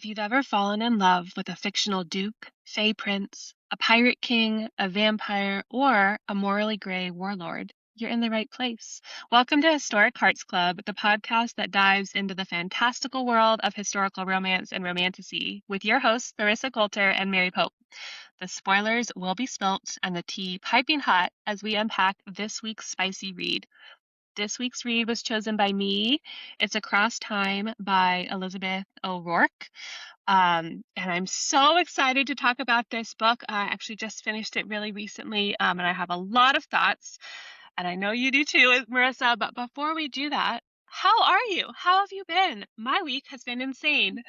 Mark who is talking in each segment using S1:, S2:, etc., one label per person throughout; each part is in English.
S1: If you've ever fallen in love with a fictional duke, fey prince, a pirate king, a vampire, or a morally gray warlord, you're in the right place. Welcome to Historic Hearts Club, the podcast that dives into the fantastical world of historical romance and romantasy, with your hosts, Marisa Coulter and Mary Pope. The spoilers will be spilt and the tea piping hot as we unpack this week's spicy read. This week's read was chosen by me. It's Across Time by Elizabeth O'Rourke. And I'm so excited to talk about this book. I actually just finished it really recently, and I have a lot of thoughts. And I know you do too, Marissa. But before we do that, how are you? How have you been? My week has been insane.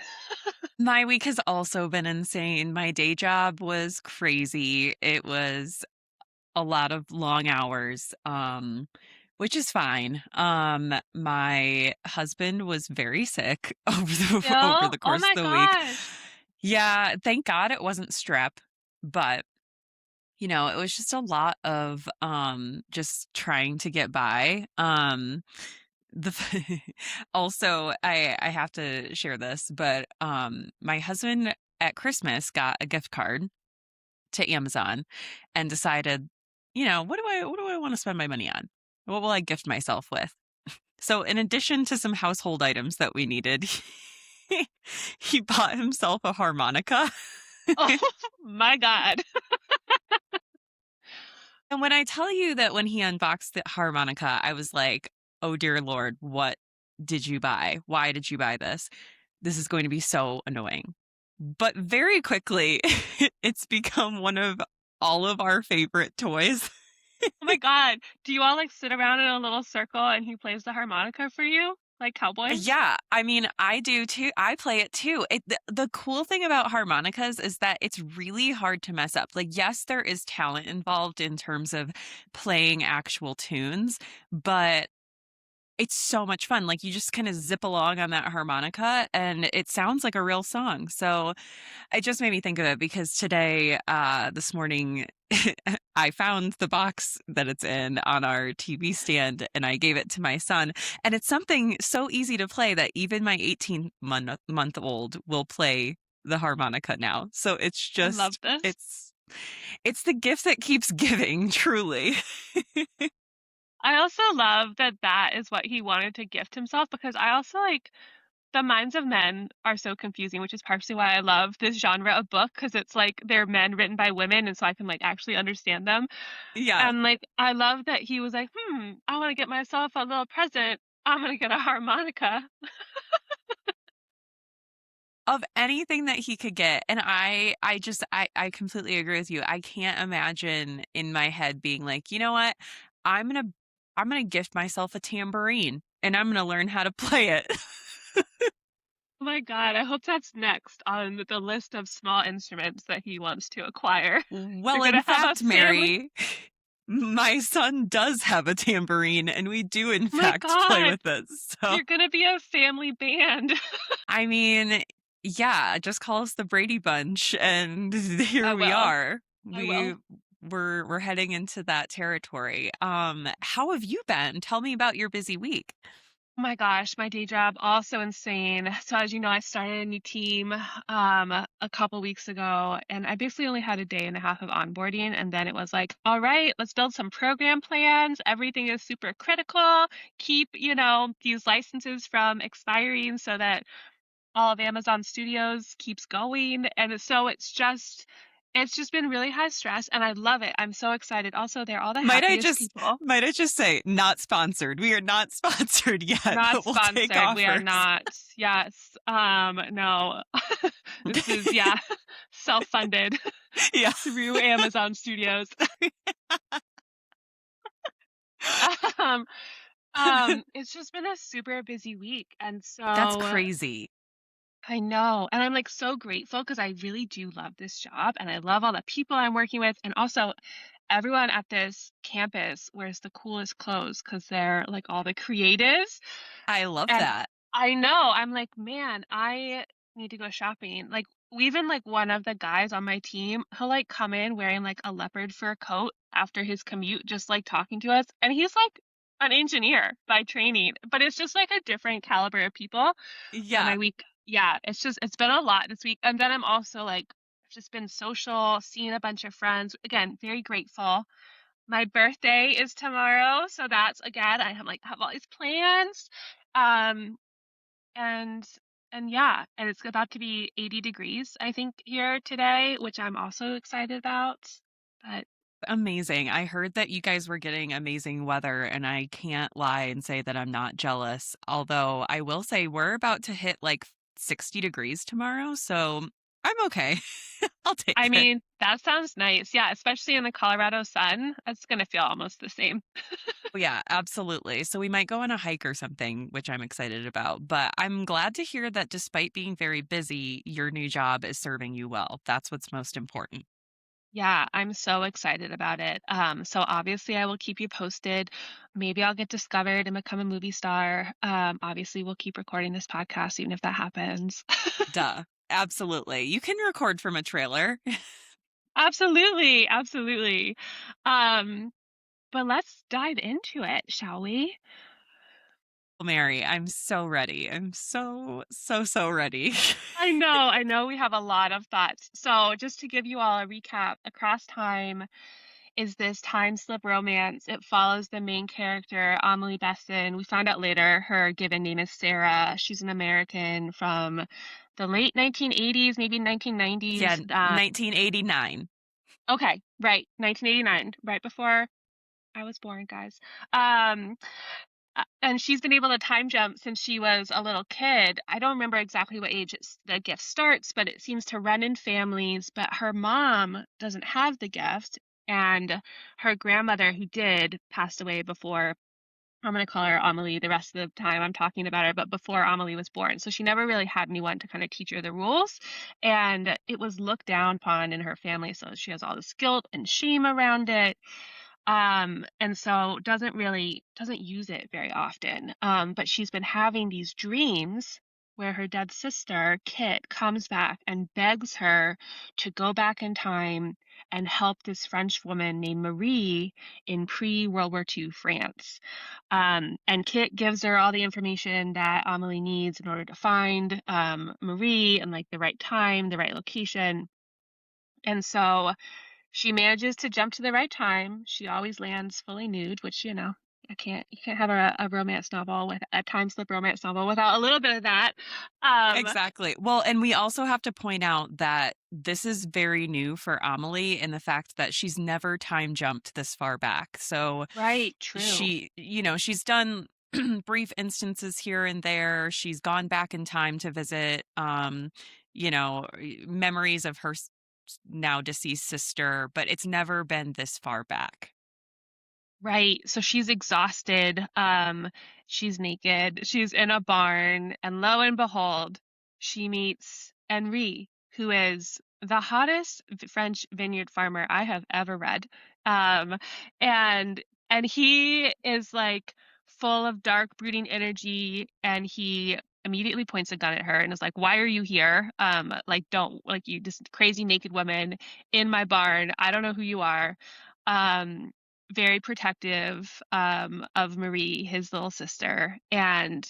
S2: My week has also been insane. My day job was crazy. It was a lot of long hours, which is fine. My husband was very sick over
S1: Still?
S2: the
S1: Oh
S2: course
S1: my
S2: of the week.
S1: gosh.
S2: Yeah, thank God it wasn't strep, but it was just a lot of just trying to get by. The also I have to share this, but my husband at Christmas got a gift card to Amazon and decided, what do I want to spend my money on? What will I gift myself with? So in addition to some household items that we needed, he bought himself a harmonica.
S1: Oh my God.
S2: And when I tell you that when he unboxed the harmonica, I was like, oh dear Lord, what did you buy? Why did you buy this? This is going to be so annoying. But very quickly, it's become one of all of our favorite toys.
S1: Oh my God. Do you all like sit around in a little circle and he plays the harmonica for you? Like cowboys?
S2: Yeah, I mean, I do too. I play it too. The cool thing about harmonicas is that it's really hard to mess up. Like, yes, there is talent involved in terms of playing actual tunes, but it's so much fun. Like, you just kind of zip along on that harmonica and it sounds like a real song. So it just made me think of it because today, this morning, I found the box that it's in on our TV stand and I gave it to my son. And it's something so easy to play that even my 18-month-old will play the harmonica now. So
S1: I love this.
S2: it's the gift that keeps giving, truly.
S1: I also love that that is what he wanted to gift himself because I also like the minds of men are so confusing, which is partially why I love this genre of book because it's like they're men written by women, and so I can like actually understand them.
S2: Yeah.
S1: And like I love that he was like, I want to get myself a little present. I'm gonna get a harmonica.
S2: Of anything that he could get. And I completely agree with you. I can't imagine in my head being like, you know what? I'm gonna I'm gonna gift myself a tambourine and I'm gonna learn how to play it.
S1: Oh my God, I hope that's next on the list of small instruments that he wants to acquire. You're
S2: Well, in
S1: gonna have a
S2: fact,
S1: family.
S2: Mary, my son does have a tambourine and we do in
S1: Oh my
S2: fact play
S1: God,
S2: with it. So,
S1: you're gonna be a family band.
S2: I mean, yeah, just call us the Brady Bunch and
S1: I
S2: here we
S1: will.
S2: are.
S1: I will.
S2: We're heading into that territory. How have you been? Tell me about your busy week.
S1: Oh my gosh, my day job also insane. So as you know, I started a new team a couple weeks ago, and I basically only had a day and a half of onboarding, and then it was like, all right, let's build some program plans. Everything is super critical. Keep, these licenses from expiring so that all of Amazon Studios keeps going. And so it's just been really high stress and I love it. I'm so excited. Also, they're all the
S2: Might I
S1: happiest
S2: just
S1: people.
S2: might I just say not sponsored. We are not sponsored yet,
S1: Not
S2: but we'll take
S1: sponsored. We are
S2: offers.
S1: not. Yes. No. This is, yeah, self-funded
S2: Yeah.
S1: through Amazon Studios. Um, it's just been a super busy week. And
S2: That's
S1: so
S2: crazy.
S1: I know. And I'm like so grateful because I really do love this job and I love all the people I'm working with. And also, everyone at this campus wears the coolest clothes because they're like all the creatives.
S2: I love
S1: And
S2: that.
S1: I know, I'm like, man, I need to go shopping. Like, even like one of the guys on my team, he'll like come in wearing like a leopard fur coat after his commute, just like talking to us. And he's like an engineer by training, but it's just like a different caliber of people. Yeah,
S2: Yeah.
S1: my week. Yeah, it's been a lot this week, and then I'm also, like, just been social, seeing a bunch of friends. Again, very grateful. My birthday is tomorrow, so that's again, I have all these plans. Um, and yeah, and it's about to be 80 degrees, I think, here today, which I'm also excited about. But
S2: Amazing. I heard that you guys were getting amazing weather, and I can't lie and say that I'm not jealous. Although I will say we're about to hit like 60 degrees tomorrow, so I'm okay. I'll take
S1: I
S2: it.
S1: mean, that sounds nice. Yeah, especially in the Colorado sun. It's gonna feel almost the same.
S2: Oh, yeah, absolutely. So we might go on a hike or something, which I'm excited about. But I'm glad to hear that despite being very busy, your new job is serving you well. That's what's most important.
S1: Yeah, I'm so excited about it. So obviously I will keep you posted. Maybe I'll get discovered and become a movie star. Obviously we'll keep recording this podcast even if that happens.
S2: Duh. Absolutely. You can record from a trailer.
S1: Absolutely, absolutely. Um, but let's dive into it, shall we?
S2: Mary, I'm so ready. I'm so, so, so ready.
S1: I know we have a lot of thoughts. So just to give you all a recap, Across Time is this time slip romance. It follows the main character, Amelie Besson. We find out later her given name is Sarah. She's an American from the late 1980s, maybe
S2: Yeah,
S1: 1990s.
S2: 1989.
S1: Okay, right, 1989, right before I was born, guys. Um, and she's been able to time jump since she was a little kid. I don't remember exactly what age the gift starts, but it seems to run in families. But her mom doesn't have the gift, and her grandmother, who did, passed away before. I'm going to call her Amelie the rest of the time I'm talking about her, but before Amelie was born. So she never really had anyone to kind of teach her the rules. And it was looked down upon in her family. So she has all this guilt and shame around it, and so doesn't use it very often. But she's been having these dreams where her dead sister, Kit, comes back and begs her to go back in time and help this French woman named Marie in pre-World War II France. And Kit gives her all the information that Amelie needs in order to find Marie and like the right time, the right location. And so she manages to jump to the right time. She always lands fully nude, which, you can't have a romance novel with a time slip romance novel without a little bit of that. Um,
S2: Exactly. Well, and we also have to point out that this is very new for Amelie in the fact that she's never time jumped this far back. So
S1: right, true.
S2: she's done brief instances here and there. She's gone back in time to visit, memories of her now deceased sister, but it's never been this far back.
S1: Right. So she's exhausted. She's naked. She's in a barn, and lo and behold, she meets Henri, who is the hottest French vineyard farmer I have ever read. Um, and he is like full of dark, brooding energy, and he immediately points a gun at her and is like, "Why are you here? Like, don't like you just crazy naked woman in my barn. I don't know who you are." Um, Very protective, of Marie, his little sister, and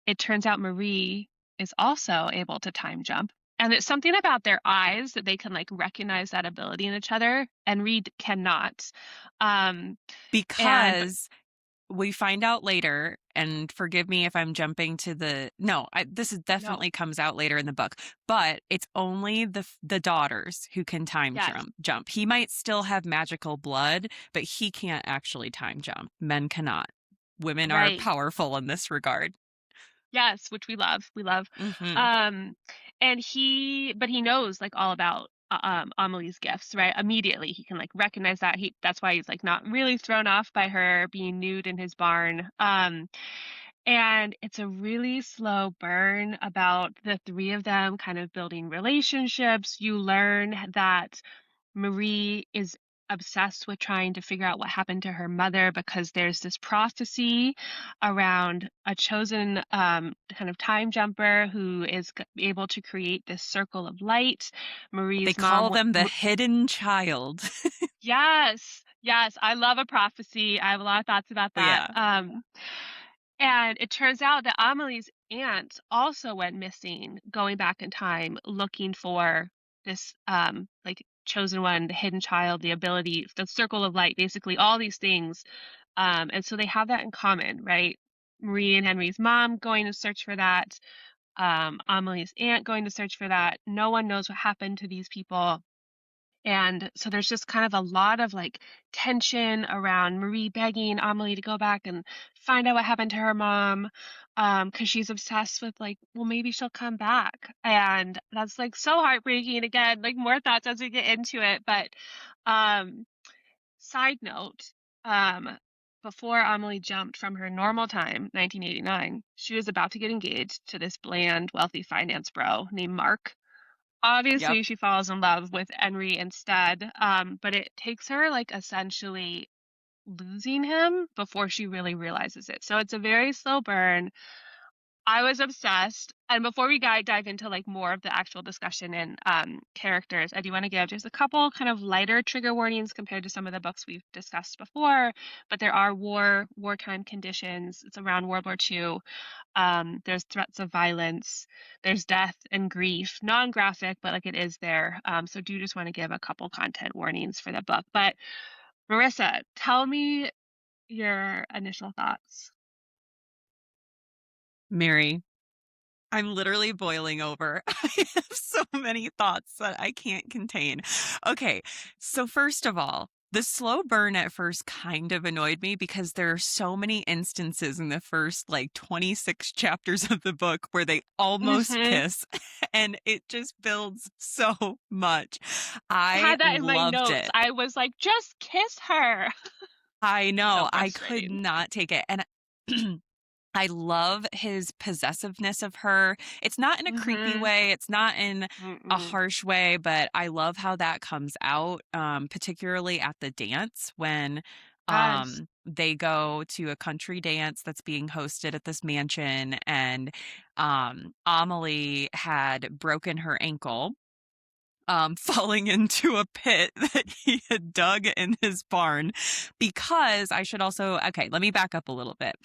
S1: it turns out Marie is also able to time jump, and it's something about their eyes that they can, like, recognize that ability in each other, and Reed cannot. Um, but
S2: Because we find out later, and forgive me if I'm jumping to this is
S1: no.
S2: definitely comes out later in the book, but it's only the daughters who can time
S1: Yes.
S2: jump. He might still have magical blood, but he can't actually time jump. Men cannot. Women are
S1: Right.
S2: powerful in this regard.
S1: Yes, which we love, we love.
S2: Hmm.
S1: Um, and he knows, like, all about, Amelie's gifts, right? Immediately, he can, like, recognize that. That's why he's, like, not really thrown off by her being nude in his barn. And it's a really slow burn about the 3 of them kind of building relationships. You learn that Marie is obsessed with trying to figure out what happened to her mother because there's this prophecy around a chosen kind of time jumper who is able to create this circle of light.
S2: They
S1: Marie's mom,
S2: call them the hidden child.
S1: yes, yes, I love a prophecy. I have a lot of thoughts about
S2: Oh,
S1: that.
S2: yeah.
S1: And it turns out that Amelie's aunt also went missing, going back in time, looking for this, like, chosen one, the hidden child, the ability, the circle of light, basically all these things. And so they have that in common, right? Marie and Henry's mom going to search for that, Amelie's aunt going to search for that. No one knows what happened to these people. And so there's just kind of a lot of like tension around Marie begging Amelie to go back and find out what happened to her mom. Because she's obsessed with like, well, maybe she'll come back. And that's like so heartbreaking. Again, like more thoughts as we get into it. But um, side note, um, before Amelie jumped from her normal time, 1989, she was about to get engaged to this bland, wealthy finance bro named Mark.
S2: Yep.
S1: Obviously, she falls in love with Henri instead, but it takes her, like, essentially losing him before she really realizes it. So it's a very slow burn. I was obsessed, and before we dive into, like, more of the actual discussion and, characters, I do wanna give just a couple kind of lighter trigger warnings compared to some of the books we've discussed before, but there are wartime conditions. It's around World War II. There's threats of violence, there's death and grief, non-graphic, but like it is there. So do just want to give a couple content warnings for the book. But Marissa, tell me your initial thoughts.
S2: Mary, I'm literally boiling over. I have so many thoughts that I can't contain. Okay, so first of all, the slow burn at first kind of annoyed me because there are so many instances in the first like 26 chapters of the book where they almost
S1: Hmm.
S2: kiss, and it just builds so much.
S1: I
S2: I
S1: had that in my
S2: loved
S1: notes.
S2: it.
S1: I was like, just kiss her.
S2: I
S1: So
S2: know. I could
S1: frustrating.
S2: not take it. And I love his possessiveness of her. It's not in a creepy
S1: Hmm.
S2: way, it's not in a
S1: Mm-mm.
S2: harsh way, but I love how that comes out, particularly at the dance when
S1: Yes.
S2: they go to a country dance that's being hosted at this mansion, and Amelie had broken her ankle. Falling into a pit that he had dug in his barn, because I should also, okay, let me back up a little bit.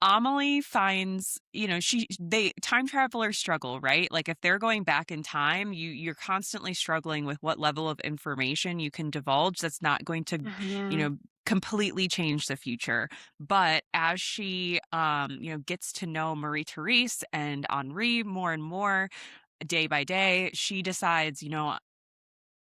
S2: Amelie finds, they time travelers struggle, right? Like if they're going back in time, you're constantly struggling with what level of information you can divulge that's not going to, you
S1: Hmm.
S2: know, completely change the future. But as she gets to know Marie Therese and Henri more and more day by day, she decides,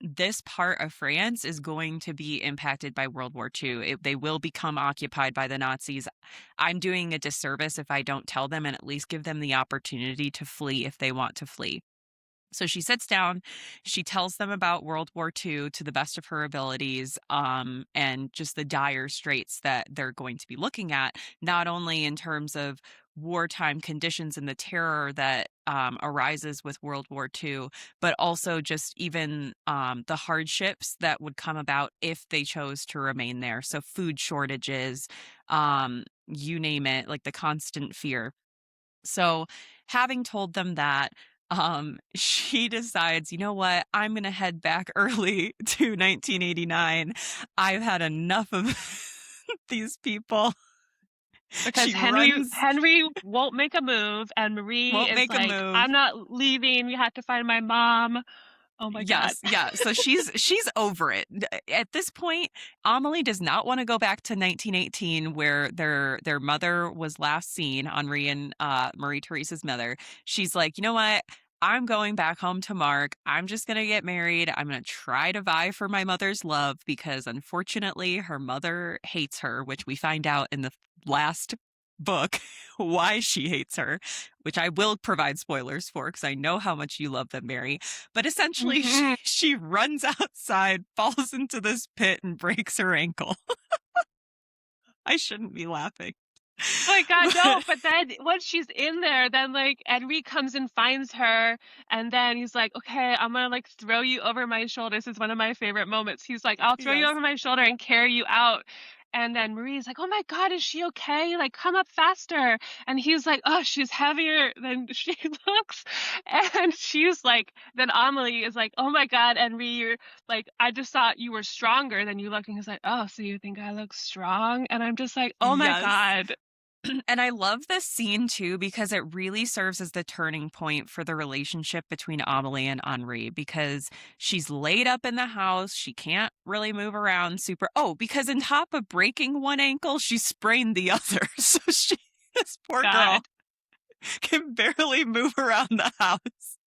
S2: this part of France is going to be impacted by World War II. They will become occupied by the Nazis. I'm doing a disservice if I don't tell them and at least give them the opportunity to flee if they want to flee. So she sits down, she tells them about World War II to the best of her abilities, and just the dire straits that they're going to be looking at, not only in terms of wartime conditions and the terror that arises with World War II, but also just even the hardships that would come about if they chose to remain there. So, food shortages, you name it, like the constant fear. So, having told them that, she decides, you know what? I'm going to head back early to 1989. I've had enough of these people.
S1: Because
S2: She
S1: Henry
S2: runs,
S1: Henry won't make a move, and Marie
S2: won't
S1: is
S2: make a
S1: like,
S2: move.
S1: "I'm not leaving. We have to find my mom." Oh my god.
S2: Yes, yeah. So she's over it. At this point, Amelie does not want to go back to 1918 where their mother was last seen, Henri and Marie Therese's mother. She's like, "You know what? I'm going back home to Mark. I'm just going to get married. I'm going to try to vie for my mother's love because unfortunately her mother hates her, which we find out in the last book why she hates her, which I will provide spoilers for because I know how much you love them, Mary. But essentially,
S1: Mhm.
S2: she runs outside, falls into this pit, and breaks her ankle. I shouldn't be laughing.
S1: Oh my god, no,
S2: But
S1: but then once she's in there, then, like, Henry comes and finds her, and then he's like, "Okay, I'm gonna, like, throw you over my shoulders." Is one of my favorite moments. He's like, "I'll throw you
S2: yes,
S1: over my shoulder and carry you out." And then Marie's like, "Oh my god, is she okay? Like, come up faster." And he's like, "Oh, she's heavier than she looks." And she's like then Amelie is like, "Oh my god, Henri, you're like, I just thought you were stronger than you look." And he's like, "Oh, so you think I look strong?" And I'm just like, "Oh my
S2: yes.
S1: god."
S2: And I love this scene too because it really serves as the turning point for the relationship between Amelie and Henri because she's laid up in the house. She can't really move around super. Oh, because on top of breaking one ankle, she sprained the other. So this poor girl,
S1: God.
S2: can barely move around the house.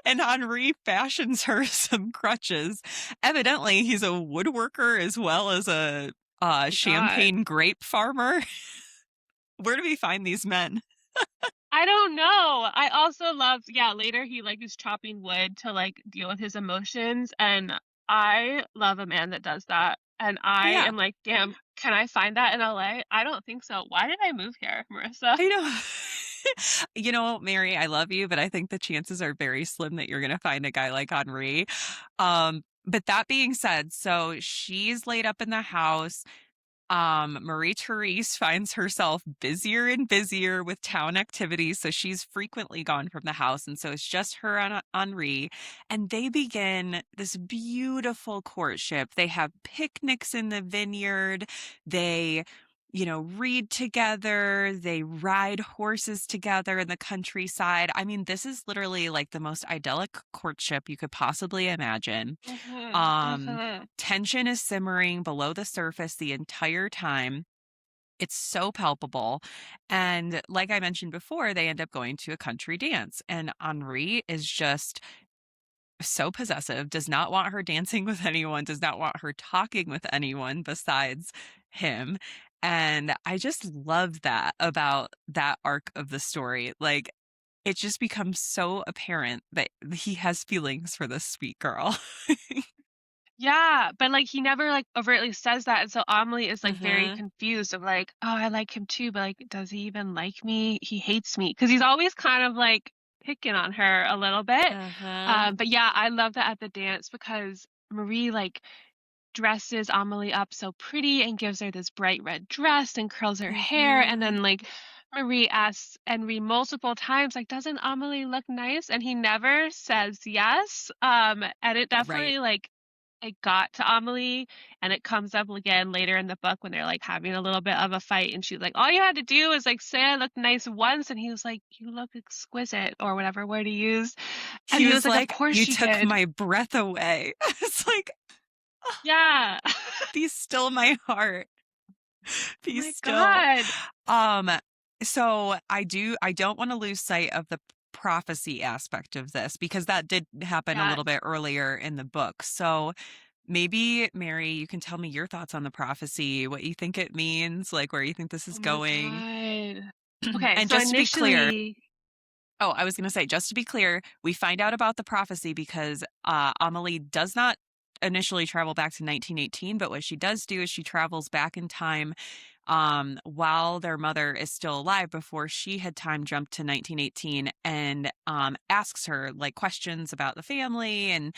S2: And Henri fashions her some crutches. Evidently, he's a woodworker as well as a
S1: My God.
S2: champagne grape farmer. Where do we find these men?
S1: I don't know. I also love, yeah, later he like is chopping wood to like deal with his emotions. And I love a man that does that. And
S2: Oh,
S1: I
S2: yeah.
S1: am like, damn, can I find that in LA? I don't think so. Why did I move here, Marissa?
S2: I know. You know, Mary, I love you, but I think the chances are very slim that you're going to find a guy like Henri. But that being said, so she's laid up in the house. Marie Therese finds herself busier and busier with town activities, so she's frequently gone from the house, and so it's just her and Henri, and they begin this beautiful courtship. They have picnics in the vineyard. They, read together. They ride horses together in the countryside. I mean, this is literally like the most idyllic courtship you could possibly imagine.
S1: Hmm.
S2: Um,
S1: Hmm.
S2: Tension is simmering below the surface the entire time. It's so palpable. And like I mentioned before, they end up going to a country dance. And Henri is just so possessive, does not want her dancing with anyone, does not want her talking with anyone besides him. And I just love that about that arc of the story. Like, it just becomes so apparent that he has feelings for this sweet girl.
S1: Yeah, but like he never like overtly says that. And so Amelie is like very
S2: Hmm.
S1: confused of like, oh, I like him too, but like, does he even like me? He hates me because he's always kind of like picking on her a little bit.
S2: Uh-huh.
S1: But yeah, I love that at the dance because Marie like dresses Amelie up so pretty and gives her this bright red dress and curls her hair. And
S2: Mhm.
S1: then like Marie asks Henri multiple times, like, doesn't Amelie look nice? And he never says yes. And it
S2: Right.
S1: definitely like it got to Amelie and it comes up again later in the book when they're like having a little bit of a fight and she's like, all you had to do is like say I look nice once and he was like, you look exquisite or whatever word he used. And
S2: He
S1: he
S2: was
S1: was like, of
S2: like,
S1: course
S2: "You
S1: she
S2: took
S1: did.
S2: my breath away." It's like,
S1: Yeah.
S2: "Be still my heart.
S1: Oh
S2: Be
S1: my
S2: still."
S1: God.
S2: Um, so I don't wanna lose sight of the prophecy aspect of this because that did happen a
S1: Yes.
S2: little bit earlier in the book. So maybe, Mary, you can tell me your thoughts on the prophecy, what you think it means, like, where you think this is
S1: Oh my
S2: going.
S1: God. Okay,
S2: And
S1: so
S2: just to be clear,
S1: initially,
S2: oh, I was going to say, just to be clear, we find out about the prophecy because Amelie does not initially travel back to 1918, but what she does do is she travels back in time while their mother is still alive before she had time jumped to 1918 and asks her like questions about the family and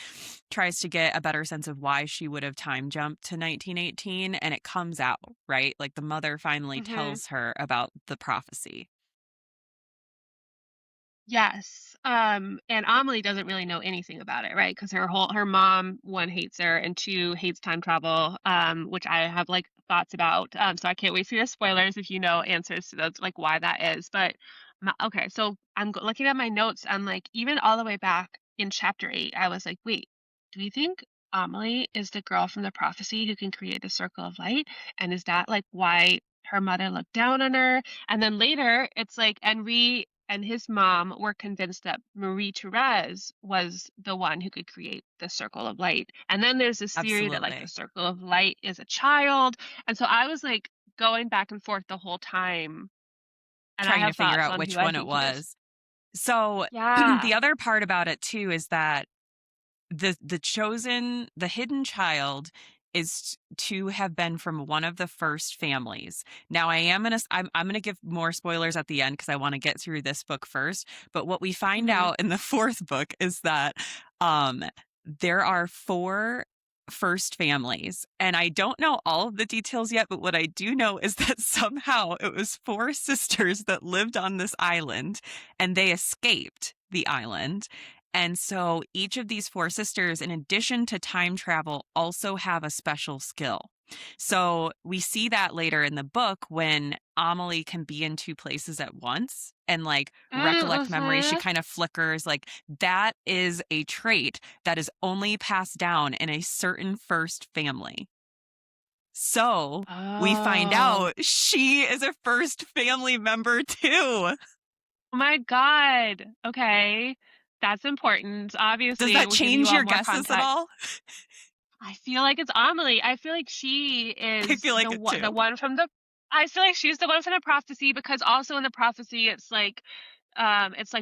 S2: tries to get a better sense of why she would have time jumped to 1918. And it comes out, right? Like the mother finally
S1: mhm.
S2: tells her about the prophecy.
S1: Yes, and Amelie doesn't really know anything about it, right? Because her mom, 1, hates her, and 2, hates time travel, which I have, like, thoughts about, so I can't wait for your spoilers if you know answers to those, like, why that is, but ma okay, so I'm g looking at my notes, I'm like, even all the way back in chapter 8, I was like, "Wait, do you think Amelie is the girl from the prophecy who can create the circle of light? And is that, like, why her mother looked down on her?" And then later, it's like Henri and his mom were convinced that Marie Therese was the one who could create the circle of light. And then there's this theory that like the
S2: Absolutely.
S1: circle of light is a child. And so I was like going back and forth the whole time. And I
S2: Trying to
S1: have
S2: figure
S1: thoughts
S2: out
S1: on who
S2: which
S1: I
S2: one it
S1: think he is.
S2: was. So
S1: Yeah.
S2: the other part about it too is that the hidden child is to have been from one of the first families. Now I'm gonna give more spoilers at the end because I want to get through this book first. But what we find
S1: Hmm.
S2: out in the fourth book is that um there are four first families. And I don't know all of the details yet, but what I do know is that somehow it was four sisters that lived on this island and they escaped the island And so each of these four sisters, in addition to time travel, also have a special skill. So we see that later in the book when Amelie can be in two places at once and like recollect memories. She
S1: Mm-hmm.
S2: kind of flickers. Like that is a trait that is only passed down in a certain first family. So we find
S1: Oh.
S2: out she is a first family member too.
S1: Oh my God. Okay. That's important.
S2: Does
S1: Obviously,
S2: that
S1: we're giving you
S2: change
S1: all
S2: your
S1: more
S2: guesses at
S1: context.
S2: all?
S1: I feel like it's Amelie. I feel like she
S2: I
S1: is
S2: feel like it
S1: the
S2: too.
S1: one from the. I feel like she's the one from the prophecy because also in the prophecy it's like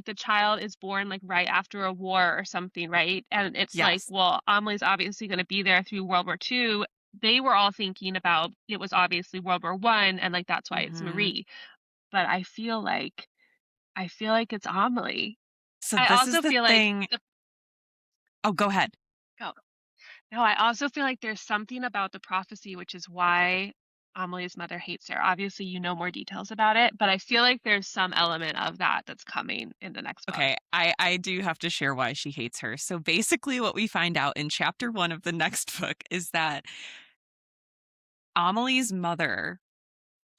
S1: the child is born like right after a war or something, right? And it's like,
S2: Yes.
S1: well, Amelie's obviously going to be there through World War II. They were all thinking about it was obviously World War One, and like that's why it's
S2: Mhm.
S1: Marie. But I feel like it's Amelie.
S2: So
S1: I
S2: this is
S1: also
S2: the
S1: feel like
S2: thing.
S1: the
S2: Oh, go ahead.
S1: oh, no, I also feel like there's something about the prophecy, which is why Amelie's mother hates her. Obviously, you know more details about it, but I feel like there's some element of that that's coming in the next book.
S2: Okay, I do have to share why she hates her. So basically what we find out in chapter 1 of the next book is that Amelie's mother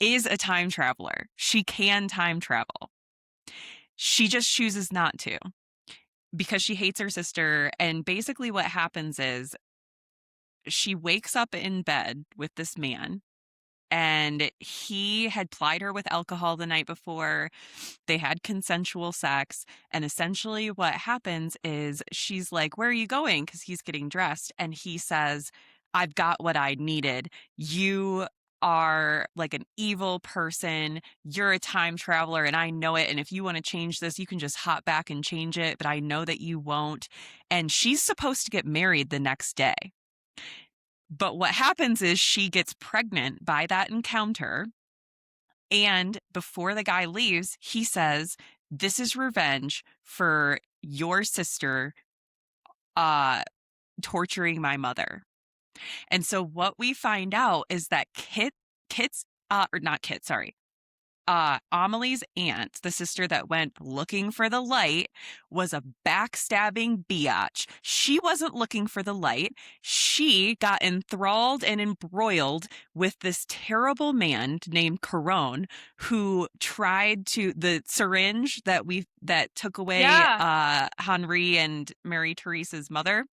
S2: is a time traveler. She can time travel. She just chooses not to because she hates her sister, and basically what happens is she wakes up in bed with this man, and he had plied her with alcohol the night before. They had consensual sex. And essentially, what happens is she's like, "Where are you going?" Because he's getting dressed. And he says, "I've got what I needed. You are like an evil person. You're a time traveler, and I know it. And if you want to change this, you can just hop back and change it. But I know that you won't." And she's supposed to get married the next day. But what happens is she gets pregnant by that encounter. And before the guy leaves, he says, "This is revenge for your sister uh torturing my mother." And so what we find out is that Kit's or not Kit, sorry. Amelie's aunt, the sister that went looking for the light, was a backstabbing biatch. She wasn't looking for the light. She got enthralled and embroiled with this terrible man named Caron, who tried to the syringe that took away
S1: Yeah,
S2: Henri and Mary Therese's mother.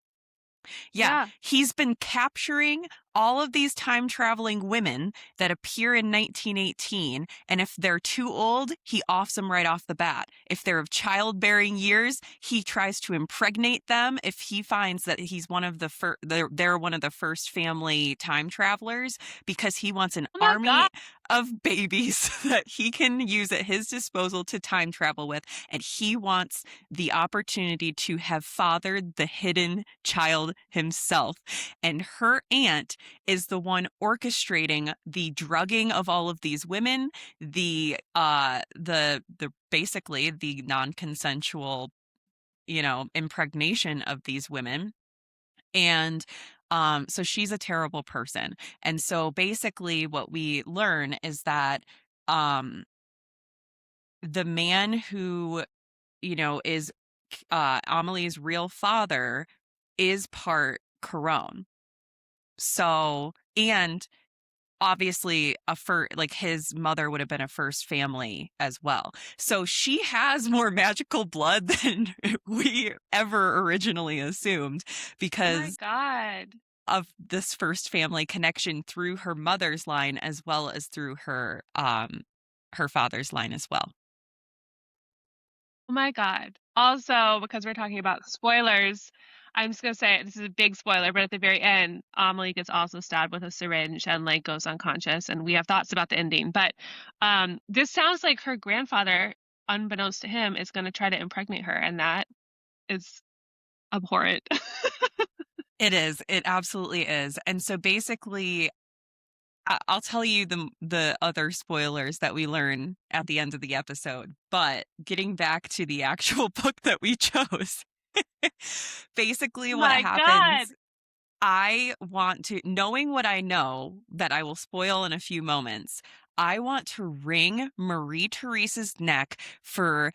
S2: Yeah,
S1: yeah.
S2: he's been capturing all of these time traveling women that appear in 1918. And if they're too old, he offs them right off the bat. If they're of childbearing years, he tries to impregnate them. If he finds that he's one of the they're one of the first family time travelers, because he wants an
S1: Oh my
S2: army
S1: God.
S2: of babies that he can use at his disposal to time travel with. And he wants the opportunity to have fathered the hidden child himself. And her aunt is the one orchestrating the drugging of all of these women, the basically the non-consensual, impregnation of these women. And so she's a terrible person. And so basically what we learn is that um the man who is Amelie's real father is part Caron. So, and obviously like his mother would have been a first family as well. So she has more magical blood than we ever originally assumed
S1: Oh my
S2: because
S1: God.
S2: of this first family connection through her mother's line as well as through her father's line as well.
S1: Oh my God. Also, because we're talking about spoilers, I'm just gonna say this is a big spoiler, but at the very end, Amelie gets also stabbed with a syringe and like goes unconscious, and we have thoughts about the ending. But this sounds like her grandfather, unbeknownst to him, is gonna try to impregnate her, and that is abhorrent.
S2: It is. It absolutely is. And so basically, I'll tell you the other spoilers that we learn at the end of the episode. But getting back to the actual book that we chose, basically
S1: Oh
S2: what
S1: my God.
S2: happens, I want to, knowing what I know that I will spoil in a few moments, I want to wring Marie Therese's neck for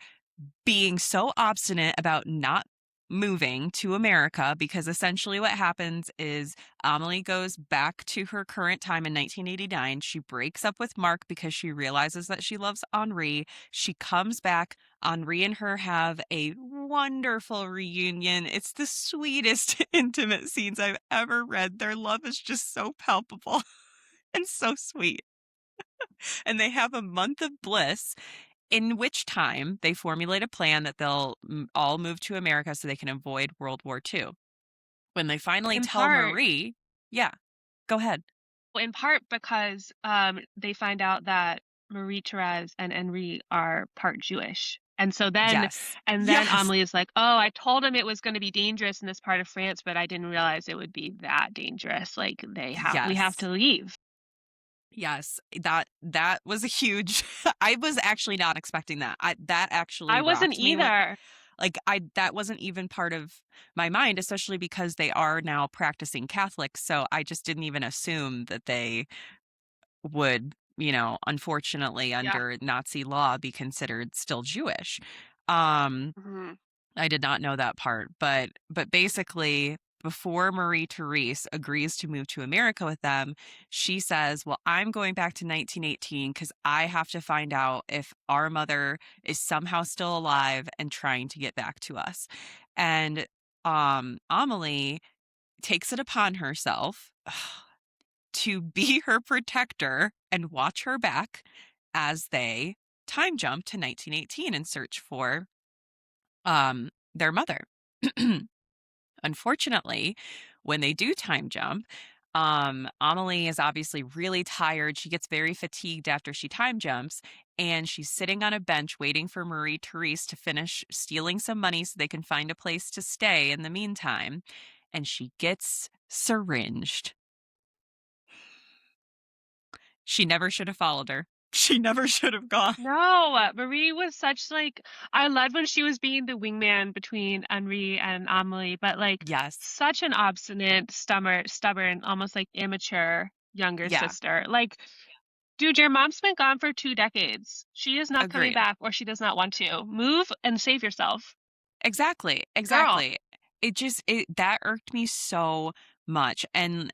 S2: being so obstinate about not moving to America because essentially what happens is Amelie goes back to her current time in 1989. She breaks up with Mark because she realizes that she loves Henri. She comes back. Henri and her have a wonderful reunion. It's the sweetest, intimate scenes I've ever read. Their love is just so palpable and so sweet. And they have a month of bliss in which time they formulate a plan that they'll all move to America so they can avoid World War II. When they finally
S1: In
S2: tell
S1: part
S2: Marie, yeah, go ahead.
S1: in part because, they find out that Marie-Therese and Henri are part Jewish.
S2: Yes.
S1: And then
S2: Yes.
S1: Amelie is like, "Oh, I told him it was gonna be dangerous in this part of France, but I didn't realize it would be that dangerous. Like, we have
S2: Yes.
S1: to leave."
S2: Yes. That was a huge I was actually not expecting that. That actually
S1: I wasn't
S2: rocked me when
S1: either.
S2: I that wasn't even part of my mind, especially because they are now practicing Catholics, so I just didn't even assume that they would, unfortunately
S1: Yeah.
S2: under Nazi law be considered still Jewish. Um,
S1: Mhm.
S2: I did not know that part, but basically before Marie Therese agrees to move to America with them, she says, "Well, I'm going back to 1918 because I have to find out if our mother is somehow still alive and trying to get back to us." And Amelie takes it upon herself to be her protector and watch her back as they time jump to 1918 and search for their mother. Unfortunately, when they do time jump, Amelie is obviously really tired. She gets very fatigued after she time jumps, and she's sitting on a bench waiting for Marie Therese to finish stealing some money so they can find a place to stay in the meantime. And she gets syringed. She never should have followed her. She never should have gone.
S1: No, Marie was such, like, I loved when she was being the wingman between Henri and Amelie, but, like,
S2: Yes.
S1: such an obstinate, stubborn, almost, like, immature younger
S2: Yeah.
S1: sister. Like, dude, your mom's been gone for 2 decades. She is not coming
S2: Agreed.
S1: back or she does not want to. Move and save yourself.
S2: Exactly.
S1: Girl.
S2: Exactly. It that irked me so much. And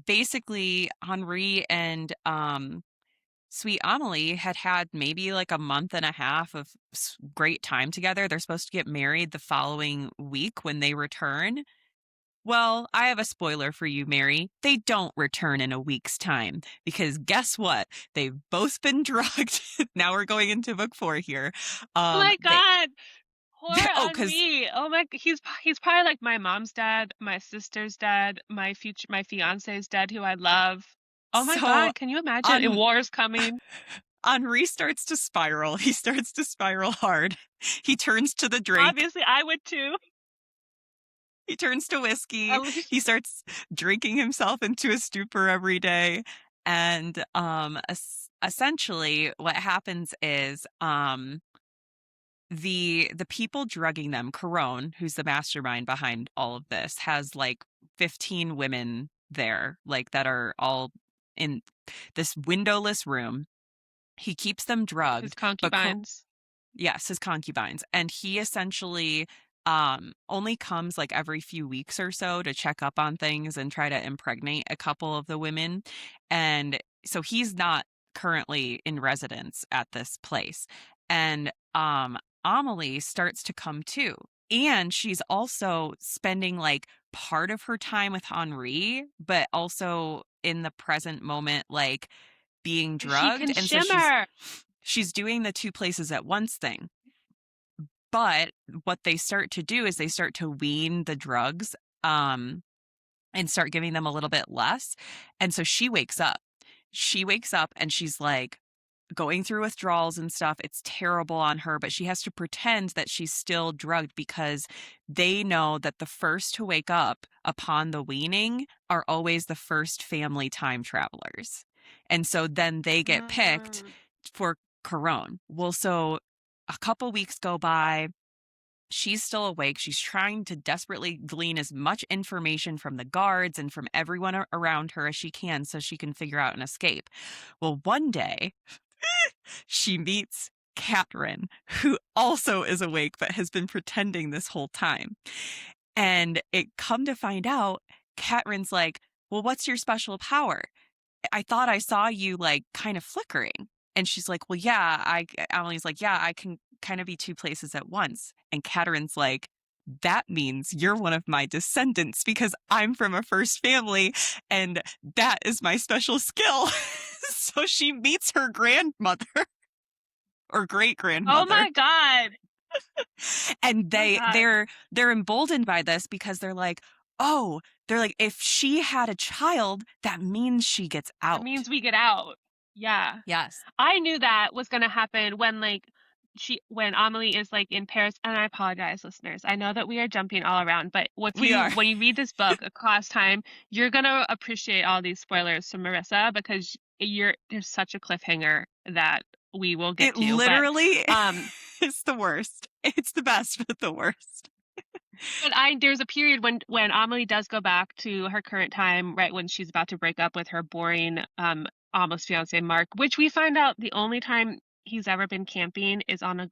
S2: basically Henri and Sweet Amelie had maybe like a month and a half of great time together. They're supposed to get married the following week when they return. Well, I have a spoiler for you, Mary. They don't return in a week's time because guess what? They've both been drugged. Now we're going into book 4 here.
S1: Oh my
S2: They
S1: god. Poor
S2: cuz
S1: Henri. Oh my he's probably like my mom's dad, my sister's dad, my fiance's dad who I love. Oh my
S2: so
S1: god, can you imagine? And
S2: on
S1: war's coming.
S2: Henri starts to spiral. He starts to spiral hard. He turns to the drink.
S1: Obviously, I would too.
S2: He turns to whiskey.
S1: At least
S2: He starts drinking himself into a stupor every day. And essentially what happens is the people drugging them, Caron, who's the mastermind behind all of this, has like 15 women there, like that are all in this windowless room. He keeps them
S1: his
S2: drugged, but
S1: concubines.
S2: yes, his concubines. And he essentially only comes like every few weeks or so to check up on things and try to impregnate a couple of the women. And so he's not currently in residence at this place. And Amelie starts to come too. And she's also spending like part of her time with Henri, but also in the present moment, like being
S1: 'Cause she
S2: drugged.
S1: can
S2: And so she's
S1: shimmer.
S2: she's doing the two places at once thing. But what they start to do is they start to wean the drugs, um, and start giving them a little bit less. And so she wakes up. She wakes up and she's like going through withdrawals and stuff. It's terrible on her, but she has to pretend that she's still drugged because they know that the first to wake up upon the weaning are always the first family time travelers. And so then they get picked
S1: Mm.
S2: for Corone. Well, so a couple weeks go by. She's still awake. She's trying to desperately glean as much information from the guards and from everyone around her as she can so she can figure out an escape. Well, one day she meets Catherine, who also is awake but has been pretending this whole time. And it come to find out, Catherine's like, well, what's your special power? I thought I saw you like kind of flickering. And she's like, well, yeah, Amelie's like, yeah, I can kind of be two places at once. And Catherine's like, that means you're one of my descendants because I'm from a first family and that is my special skill. So she meets her grandmother or great
S1: Oh
S2: grandmother,
S1: my God.
S2: and
S1: Oh my God.
S2: they're emboldened by this because they're like, if she had a child, that means she gets
S1: That
S2: out.
S1: means we get out. Yeah.
S2: Yes,
S1: I knew that was gonna happen when like when Amelie is like in Paris, and I apologize, listeners. I know that we are jumping all around, but if
S2: we
S1: you
S2: are.
S1: when you read this book across time, you're gonna appreciate all these spoilers from Marissa because there's such a cliffhanger that we will get
S2: It
S1: to. But
S2: literally
S1: um
S2: is the worst. It's the best, but the worst.
S1: there's a period when Amelie does go back to her current time, right when she's about to break up with her boring almost fiance Mark, which we find out the only time he's ever been camping is on a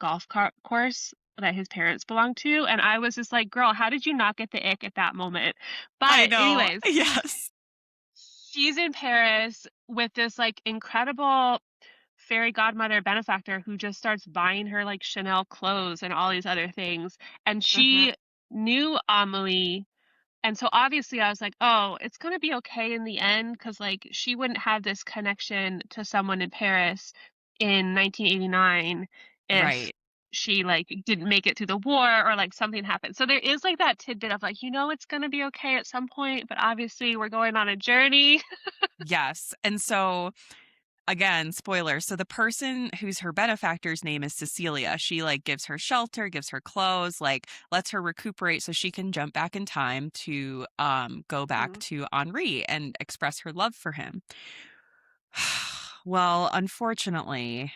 S1: course that his parents belong to. And I was just like, girl, how did you not get the ick at that moment?
S2: I
S1: But
S2: know.
S1: anyways,
S2: Yes.
S1: she's in Paris with this like incredible fairy godmother benefactor who just starts buying her like Chanel clothes and all these other things. And
S2: Hmm.
S1: she knew Amelie, and so obviously I was like, oh, it's gonna be okay in the end because like she wouldn't have this connection to someone in Paris in 1989 if
S2: Right.
S1: she like didn't make it through the war or like something happened. So there is like that tidbit of like, it's gonna be okay at some point, but obviously we're going on a journey.
S2: Yes. And so again, spoiler. So the person who's her benefactor's name is Cecilia. She like gives her shelter, gives her clothes, like lets her recuperate so she can jump back in time to go back
S1: Mhm.
S2: to Henri and express her love for him. Well, unfortunately,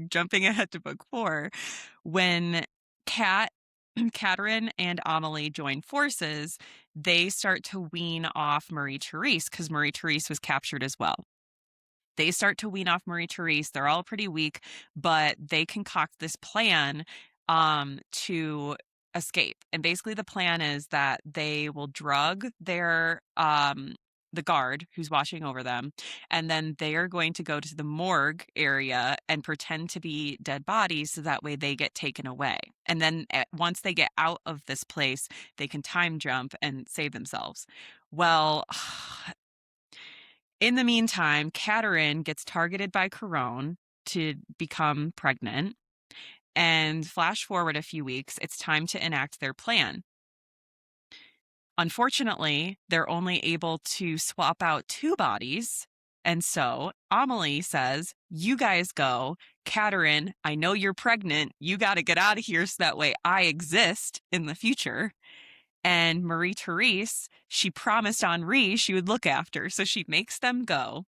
S2: jumping ahead to book 4, when Kat Catherine and Amelie join forces, they start to wean off Marie Therese because Marie Therese was captured as well. They start to wean off Marie Therese. They're all pretty weak, but they concoct this plan to escape. And basically the plan is that they will drug their the guard who's watching over them, and then they are going to go to the morgue area and pretend to be dead bodies so that way they get taken away. And then once they get out of this place, they can time jump and save themselves. Well, in the meantime, Catherine gets targeted by Corone to become pregnant. And flash forward a few weeks, it's time to enact their plan. Unfortunately, they're only able to swap out 2 bodies. And so Amelie says, you guys go. Catherine, I know you're pregnant. You got to get out of here so that way I exist in the future. And Marie Therese, she promised Henri she would look after. So she makes them go.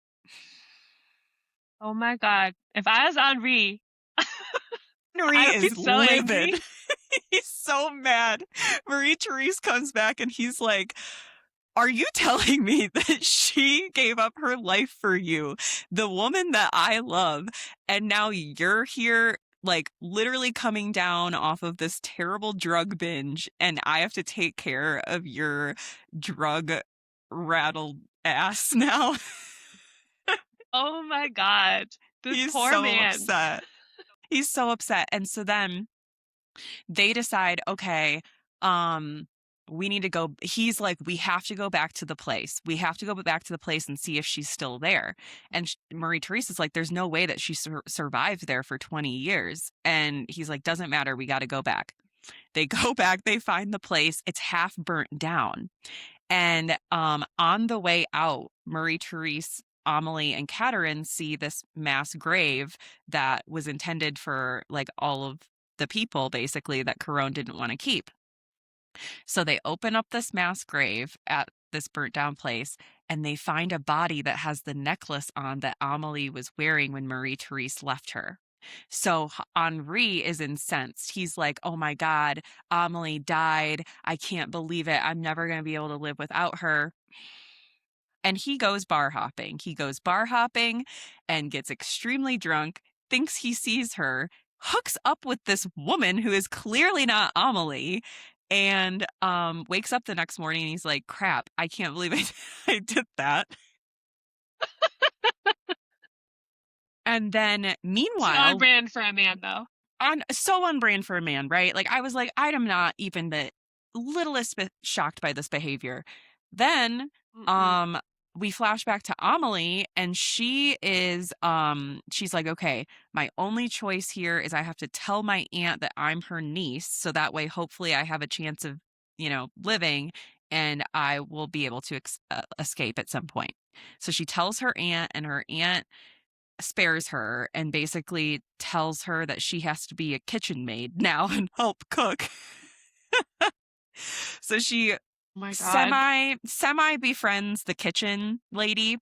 S1: Oh my God. If I was Henri,
S2: Henri
S1: I would be
S2: is
S1: so
S2: livid.
S1: angry.
S2: He's so mad. Marie Therese comes back and he's like, are you telling me that she gave up her life for you, the woman that I love, and now you're here, like literally coming down off of this terrible drug binge, and I have to take care of your drug rattled ass now?
S1: Oh my God. This
S2: He's
S1: poor
S2: so
S1: man.
S2: upset. He's so upset. And so then they decide, okay, um, we need to go. He's like, we have to go back to the place. We have to go back to the place and see if she's still there. And Marie Therese is like, there's no way that she survived there for 20 years. And he's like, doesn't matter. We got to go back. They go back. They find the place. It's half burnt down. And on the way out, Marie Therese, Amelie, and Catherine see this mass grave that was intended for like all of the people basically that Corone didn't want to keep. So they open up this mass grave at this burnt down place and they find a body that has the necklace on that Amelie was wearing when Marie Therese left her. So Henri is incensed. He's like, oh my God, Amelie died. I can't believe it. I'm never going to be able to live without her. And he goes bar hopping. He goes bar hopping and gets extremely drunk, thinks he sees her, hooks up with this woman who is clearly not Amelie, and wakes up the next morning and he's like, crap, I can't believe I did that. And then
S1: So on
S2: meanwhile,
S1: brand for a man, though.
S2: on brand for a man, right? Like I was like, I'm not even the littlest bit shocked by this behavior. Then
S1: Mm-mm.
S2: um we flash back to Amelie and she's like, okay, my only choice here is I have to tell my aunt that I'm her niece, so that way hopefully I have a chance of, living, and I will be able to escape at some point. So she tells her aunt, and her aunt spares her and basically tells her that she has to be a kitchen maid now and help cook. So she
S1: Oh my God.
S2: semi befriends the kitchen lady,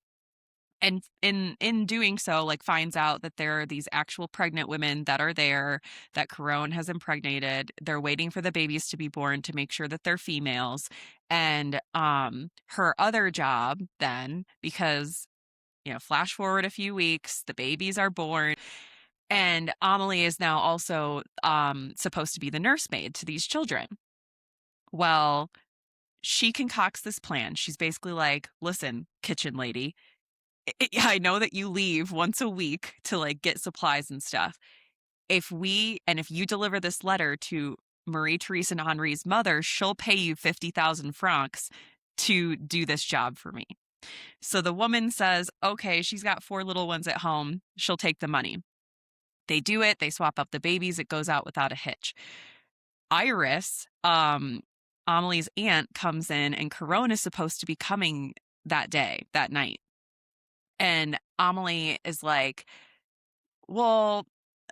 S2: and in doing so, like, finds out that there are these actual pregnant women that are there, that Corone has impregnated. They're waiting for the babies to be born to make sure that they're females. And her other job then, because flash forward a few weeks, the babies are born, and Amelie is now also supposed to be the nursemaid to these children. Well, she concocts this plan. She's basically like, listen, kitchen lady, I know that you leave once a week to like get supplies and stuff. If you deliver this letter to Marie Therese and Henri's mother, she'll pay you 50,000 francs to do this job for me. So the woman says, okay, she's got 4 little ones at home. She'll take the money. They do it. They swap up the babies. It goes out without a hitch. Iris, Amelie's aunt, comes in, and Corone is supposed to be coming that night. And Amelie is like, well,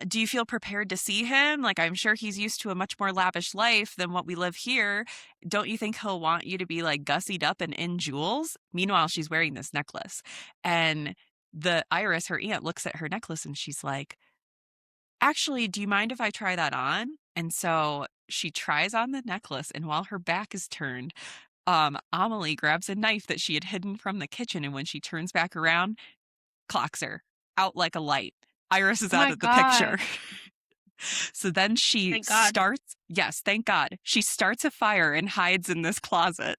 S2: do you feel prepared to see him? Like, I'm sure he's used to a much more lavish life than what we live here. Don't you think he'll want you to be like gussied up and in jewels? Meanwhile, she's wearing this necklace. And the Iris, her aunt, looks at her necklace and she's like, actually, do you mind if I try that on? And so she tries on the necklace, and while her back is turned, Amelie grabs a knife that she had hidden from the kitchen, and when she turns back around, clocks her out like a light. Iris is
S1: Oh
S2: out
S1: my
S2: of the picture.
S1: God.
S2: So then she
S1: Thank God.
S2: starts, yes, thank God, she starts a fire and hides in this closet.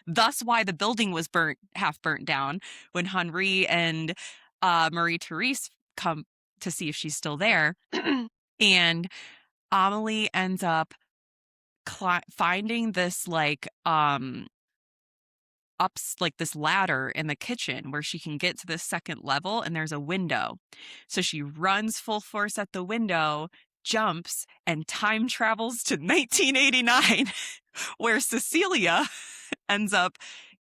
S2: Thus why the building was half burnt down when Henri and Marie Therese come to see if she's still there. And Amelie ends up finding this like this ladder in the kitchen where she can get to the second level, and there's a window. So she runs full force at the window, jumps, and time travels to 1989, where Cecilia ends up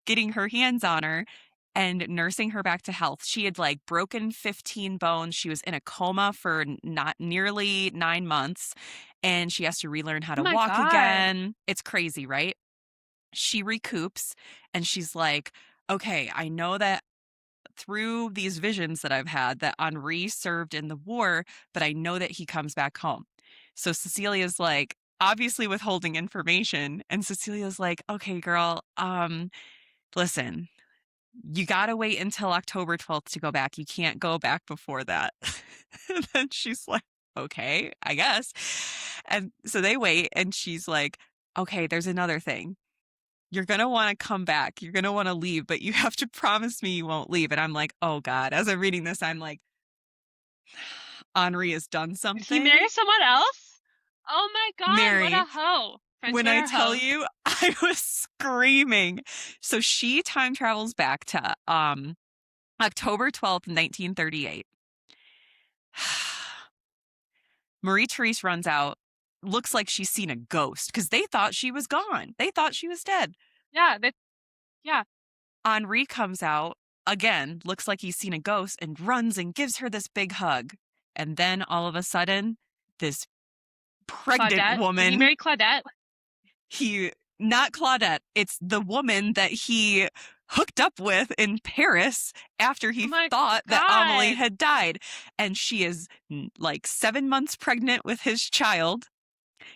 S2: getting her hands on her and nursing her back to health. She had like broken 15 bones. She was in a coma for not nearly 9 months, and she has to relearn how
S1: Oh
S2: to
S1: my
S2: walk
S1: God.
S2: again. It's crazy, right? She recoups, and she's like, okay, I know that through these visions that I've had that Henri served in the war, but I know that he comes back home. So Cecilia's like obviously withholding information, and Cecilia's like, okay, girl, listen, you got to wait until October 12th to go back. You can't go back before that. And then she's like, okay, I guess. And so they wait, and she's like, okay, there's another thing. You're going to want to come back. You're going to want to leave, but you have to promise me you won't leave. And I'm like, oh God, as I'm reading this, I'm like, Henri has done
S1: Did he
S2: something.
S1: marry someone else? Oh my God. What a
S2: Mary,
S1: hoe. French
S2: when
S1: for
S2: I
S1: her
S2: tell
S1: hoes.
S2: you, I was screaming. So she time travels back to October 12th, 1938. Marie Therese runs out. Looks like she's seen a ghost because they thought she was gone. They thought she was dead.
S1: Yeah. Yeah.
S2: Henri comes out again, looks like he's seen a ghost, and runs and gives her this big hug. And then all of a sudden, this pregnant
S1: Claudette. Did he
S2: woman,
S1: marry Claudette?
S2: not Claudette, it's the woman that he hooked up with in Paris after
S1: Oh
S2: he
S1: my
S2: thought that Amelie
S1: God.
S2: had died. And she is like 7 months pregnant with his child.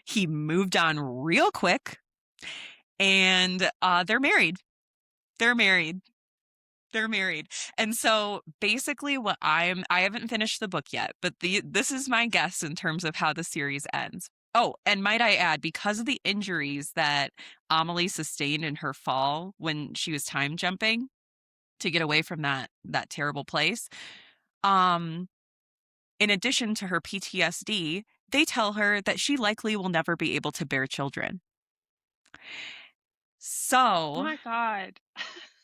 S2: He moved on real quick, and they're married. They're married. They're married. And so basically I haven't finished the book yet, but this is my guess in terms of how the series ends. Oh, and might I add, because of the injuries that Amelie sustained in her fall when she was time jumping to get away from that terrible place, um, in addition to her PTSD, they tell her that she likely will never be able to bear children.
S1: Oh
S2: So
S1: my God.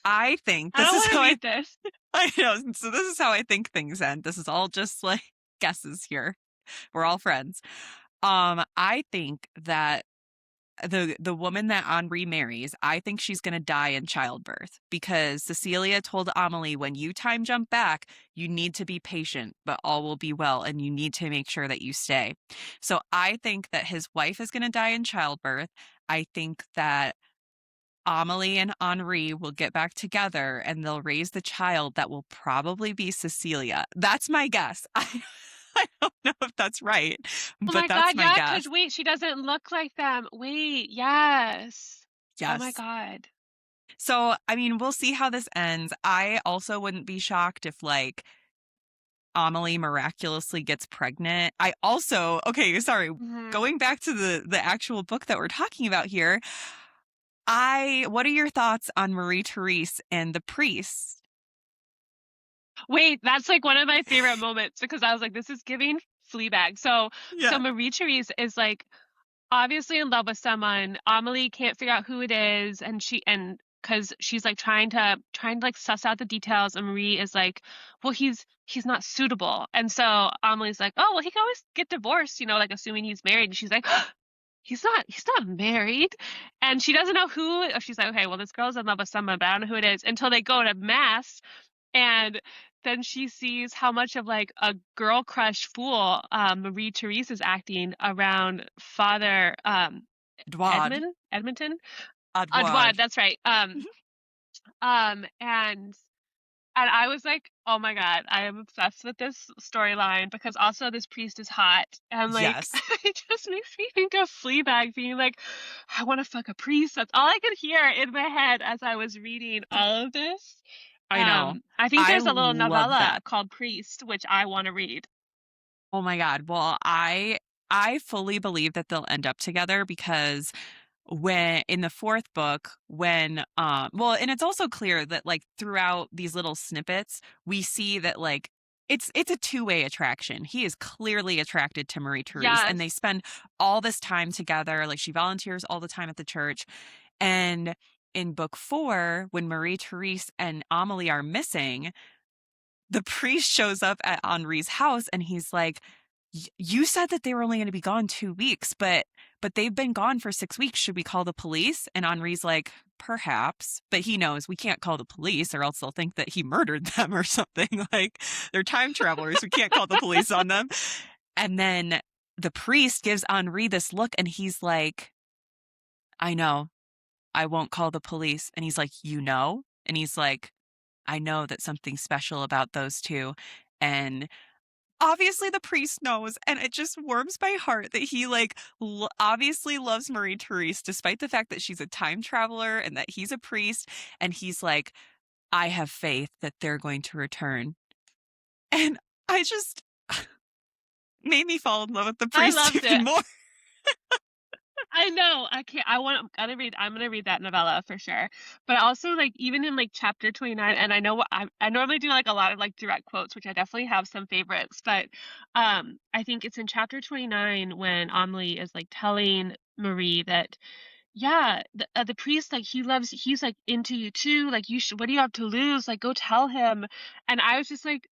S2: I think
S1: I
S2: this
S1: don't
S2: is
S1: want to
S2: how
S1: read this.
S2: I know. So this is how I think things end. This is all just like guesses here. We're all friends. I think that the woman that Henri marries, I think she's going to die in childbirth because Cecilia told Amelie, when you time jump back, you need to be patient, but all will be well, and you need to make sure that you stay. So I think that his wife is going to die in childbirth. I think that Amelie and Henri will get back together and they'll raise the child that will probably be Cecilia. That's my guess. I don't know if that's right,
S1: Oh
S2: but
S1: my
S2: that's
S1: God,
S2: my
S1: yeah, because
S2: guess.
S1: wait, she doesn't look like them. Wait, yes. Oh my
S2: Yes.
S1: God.
S2: So, I mean, we'll see how this ends. I also wouldn't be shocked if, like, Amelie miraculously gets pregnant. I also, okay, sorry,
S1: Hmm.
S2: going back to the actual book that we're talking about here, what are your thoughts on Marie Therese and the priest?
S1: Wait, that's like one of my favorite moments because I was like, this is giving Fleabag. So
S2: Yeah.
S1: Marie Therese is like obviously in love with someone. Amelie can't figure out who it is, and because she's like trying to like suss out the details, and Marie is like, well, he's not suitable, and so Amelie's like, oh, well, he can always get divorced, like assuming he's married, and she's like, he's not married, and she doesn't know who. She's like, okay, well, this girl's in love with someone, but I don't know who it is until they go to mass, and then she sees how much of like a girl crush fool Marie Therese is acting around Father
S2: Edouard.
S1: Edmonton,
S2: Edouard.
S1: That's right. And I was like, oh my God, I am obsessed with this storyline because also this priest is hot. And like,
S2: Yes,
S1: it just makes me think of Fleabag being like, I want to fuck a priest. That's all I could hear in my head as I was reading all of this.
S2: I know.
S1: I think
S2: I
S1: there's a little
S2: love
S1: novella
S2: that.
S1: called Priest, which I want to read.
S2: Oh my God. Well, I fully believe that they'll end up together because when in the fourth book, when well, and it's also clear that like throughout these little snippets, we see that like it's a two-way attraction. He is clearly attracted to Marie Therese and they
S1: Yes.
S2: spend all this time together. Like she volunteers all the time at the church. And in book four, when Marie Therese and Amelie are missing, the priest shows up at Henri's house and he's like, you said that they were only going to be gone 2 weeks, but they've been gone for 6 weeks. Should we call the police? And Henri's like, perhaps, but he knows we can't call the police or else they'll think that he murdered them or something. Like they're time travelers. We can't call the police on them. And then the priest gives Henri this look and he's like, I know, I won't call the police. And he's like, you know? And he's like, I know that something special about those two. And obviously the priest knows, and it just warms my heart that he like obviously loves Marie Therese despite the fact that she's a time traveler and that he's a priest, and he's like, I have faith that they're going to return. And I just made me fall in love with the
S1: I
S2: priest
S1: loved it.
S2: even more.
S1: I know. I can't. I'm gonna read that novella for sure. But also, like, even in like chapter 29, and I know I normally do like a lot of like direct quotes, which I definitely have some favorites. But I think it's in chapter 29 when Amelie is like telling Marie that, yeah, the priest, like, he's like into you too. Like, you should. What do you have to lose? Like, go tell him. And I was just like,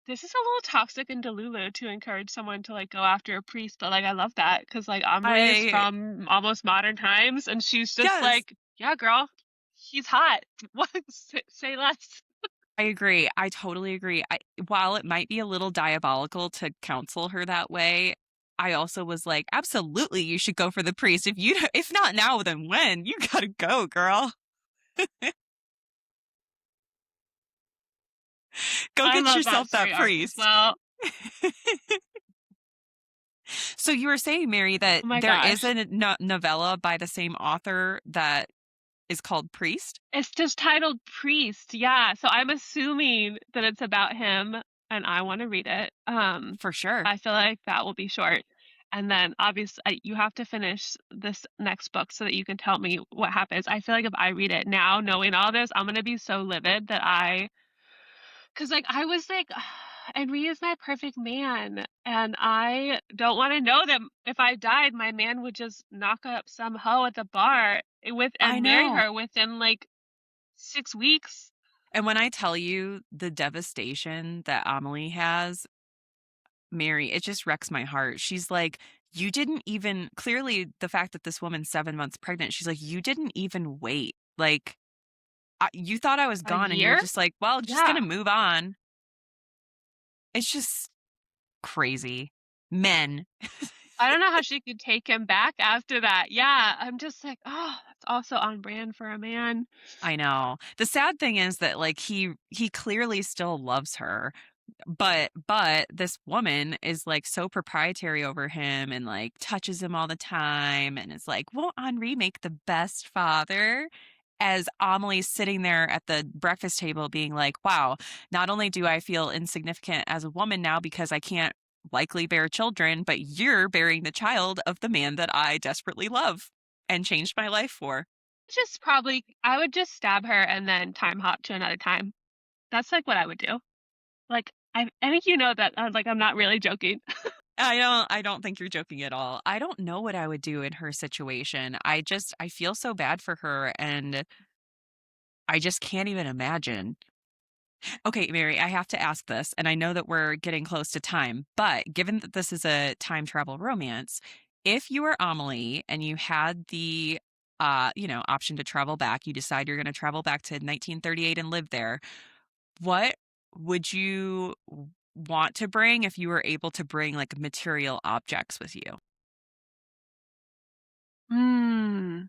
S1: this is a little toxic and delulu to encourage someone to like go after a priest, but like I love that because like Amelie is
S2: I
S1: from almost modern times, and she's just
S2: Yes,
S1: like, yeah, girl, he's hot. What? Say less.
S2: I agree. I totally agree. While it might be a little diabolical to counsel her that way, I also was like, absolutely, you should go for the priest. If not now, then when? You gotta go, girl. Go
S1: I
S2: get
S1: love that
S2: yourself that
S1: story arc as
S2: priest.
S1: well.
S2: So you were saying, Mary, that
S1: Oh my
S2: there is
S1: gosh.
S2: a novella by the same author that is called Priest?
S1: It's just titled Priest, yeah, so I'm assuming that it's about him, and I wanna read it.
S2: For sure.
S1: I feel like that will be short, and then obviously you have to finish this next book so that you can tell me what happens. I feel like if I read it now knowing all this, I'm gonna be so livid that I 'cause, like, I was like, "Henri is my perfect man," and I don't wanna know that if I died, my man would just knock up some hoe at the bar with
S2: I
S1: and marry
S2: know.
S1: her within, like, 6 weeks.
S2: And when I tell you the devastation that Amelie has, Mary, it just wrecks my heart. She's like, "You didn't even" clearly, the fact that this woman's 7 months pregnant, she's like, "You didn't even wait. Like, you thought I was
S1: A
S2: gone, and you were
S1: year?
S2: just like, well, just
S1: Yeah.
S2: gonna move on." It's just crazy. Men.
S1: I don't know how she could take him back after that. Yeah, I'm just like, "Oh, that's also on brand for a man."
S2: I know. The sad thing is that, like, he clearly still loves her, but this woman is, like, so proprietary over him and, like, touches him all the time and is like, "Won't Henri make the best father?" As Amelie's sitting there at the breakfast table being like, "Wow, not only do I feel insignificant as a woman now because I can't likely bear children, but you're bearing the child of the man that I desperately love and changed my life for."
S1: Just probably I would just stab her and then time hop to another time. That's, like, what I would do. Like, I think you know that, like, I'm not really joking.
S2: I don't think you're joking at all. I don't know what I would do in her situation. I feel so bad for her, and I just can't even imagine. Okay, Mary, I have to ask this, and I know that we're getting close to time, but given that this is a time travel romance, if you were Amelie and you had the option to travel back, you decide you're going to travel back to 1938 and live there. What would you want to bring if you were able to bring, like, material objects with you?
S1: Mm.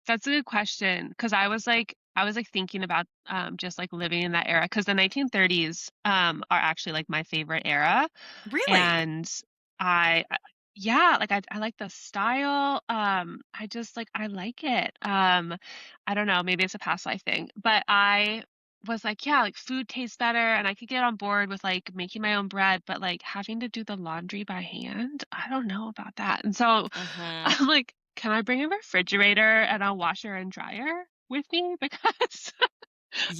S1: That's a good question because I was like thinking about just like living in that era because the 1930s are actually like my favorite era
S2: Really?
S1: and I yeah, like I like the style. I just like I like it. I don't know, maybe it's a past life thing, but I was like, yeah, like food tastes better and I could get on board with like making my own bread, but like having to do the laundry by hand, I don't know about that. And so
S2: Mhm.
S1: I'm like, can I bring a refrigerator and a washer and dryer with me? Because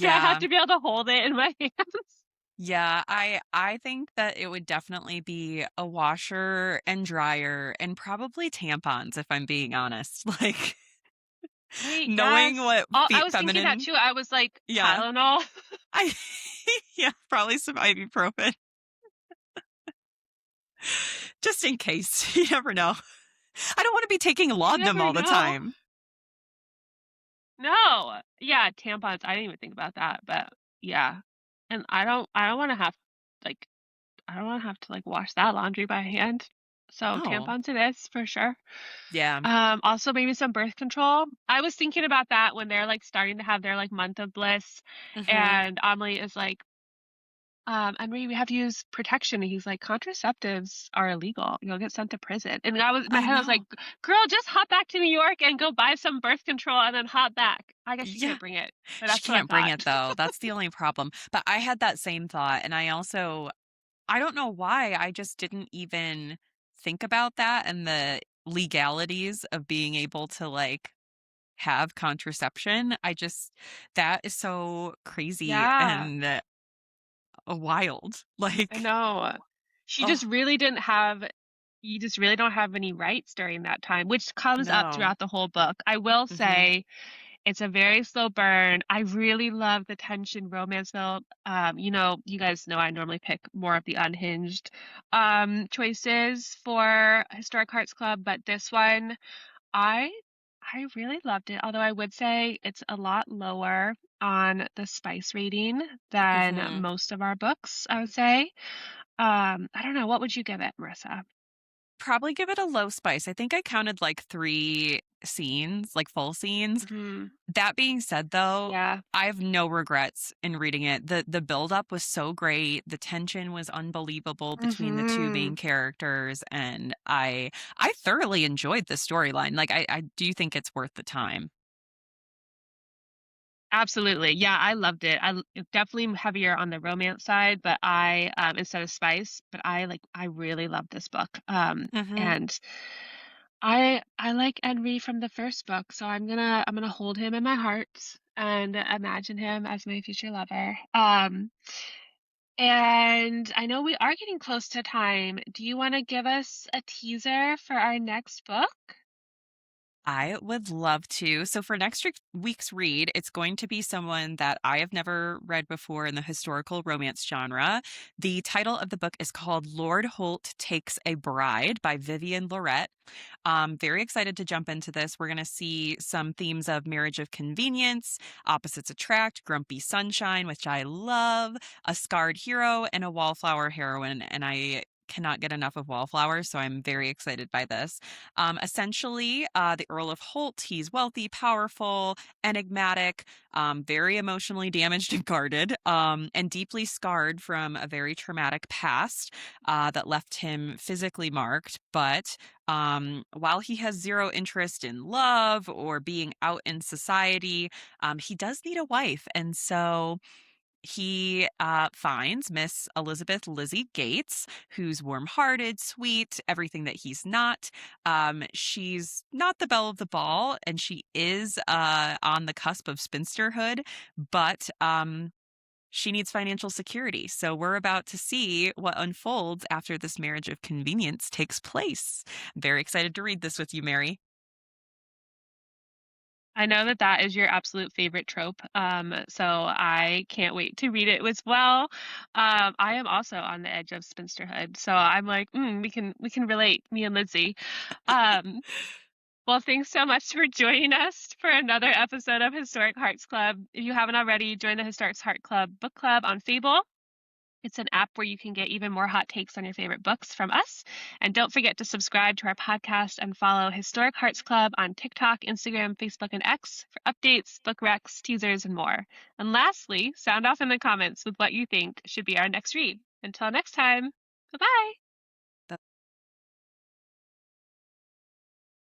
S1: do I have
S2: Yeah.
S1: to be able to hold it in my hands?
S2: Yeah, I think that it would definitely be a washer and dryer and probably tampons, if I'm being honest. Like,
S1: Wait,
S2: knowing
S1: yes.
S2: what
S1: Oh, I
S2: fe
S1: was thinking that
S2: feminine.
S1: too. I was like,
S2: Yeah.
S1: Tylenol.
S2: I yeah, probably some ibuprofen, just in case. You never know. I don't wanna be taking
S1: You
S2: laudanum
S1: never
S2: all the
S1: know.
S2: time.
S1: No. Yeah, tampons. I didn't even think about that, but yeah. And I don't want to have like I don't want to have to like wash that laundry by hand. So
S2: Oh,
S1: tampons it is for sure.
S2: yeah.
S1: Also maybe some birth control. I was thinking about that when they're like starting to have their like month of bliss,
S2: Mhm.
S1: and Amelie is like, Henri, we have to use protection. And he's like, contraceptives are illegal. You'll get sent to prison. And I was in my
S2: I
S1: head, I was like,
S2: know.
S1: girl, just hop back to New York and go buy some birth control and then hop back. I guess she
S2: Yeah.
S1: can't bring it, but
S2: She
S1: that's what I
S2: can't bring
S1: thought.
S2: it though, that's the only problem. But I had that same thought, and I don't know why, I just didn't even think about that and the legalities of being able to, like, have contraception. That is so crazy
S1: Yeah,
S2: and, wild.
S1: I
S2: Like,
S1: know. She just
S2: oh,
S1: really didn't have you just really don't have any rights during that time, which comes up
S2: no.
S1: throughout the whole book. I will
S2: Mhm.
S1: say it's a very slow burn. I really love the tension romance filled. You guys know I normally pick more of the unhinged choices for Historic Hearts Club, but this one I I really loved it. Although I would say it's a lot lower on the spice rating than
S2: Mhm.
S1: most of our books, I would say. I don't know, what would you give it, Marissa?
S2: Probably give it a low spice. I think I counted, like, 3 scenes, like, full scenes.
S1: Mhm.
S2: That being said, though,
S1: Yeah.
S2: I have no regrets in reading it. The buildup was so great. The tension was unbelievable between the 2 main
S1: Mhm.
S2: characters, and I thoroughly enjoyed the storyline. Like, I do think it's worth the time.
S1: Absolutely. Yeah, I loved it. Definitely heavier on the romance side, but instead of spice, but I really loved this book.
S2: Mhm.
S1: And I like Henri from the first book, so I'm gonna hold him in my heart and imagine him as my future lover. And I know we are getting close to time. Do you want to give us a teaser for our next book?
S2: I would love to. So for week's read, it's going to be someone that I have never read before in the historical romance genre. The title of the book is called Lord Holt Takes a Bride by Vivian Lorette. Very excited to jump into this. We're going to see some themes of marriage of convenience, opposites attract, grumpy sunshine, which I love, a scarred hero, and a wallflower heroine. And I cannot get enough of wallflowers, so I'm very excited by this. Essentially, the Earl of Holt, he's wealthy, powerful, enigmatic, very emotionally damaged and guarded, and deeply scarred from a very traumatic past that left him physically marked. But while he has zero interest in love or being out in society, he does need a wife. And so he finds Miss Elizabeth Lizzie Gates, who's warm hearted, sweet, everything that he's not. She's not the belle of the ball, and she is on the cusp of spinsterhood, but she needs financial security. So we're about to see what unfolds after this marriage of convenience takes place. I'm very excited to read this with you, Mary.
S1: I know that that is your absolute favorite trope, so I can't wait to read it as well. I am also on the edge of spinsterhood, so I'm like, we can relate, me and Lizzie. Um, well, thanks so much for joining us for another episode of Historic Hearts Club. If you haven't already, join the Historic Heart Club book club on Fable. It's an app where you can get even more hot takes on your favorite books from us. And don't forget to subscribe to our podcast and follow Historic Hearts Club on TikTok, Instagram, Facebook, and X for updates, book recs, teasers, and more. And lastly, sound off in the comments with what you think should be our next read. Until next time, goodbye.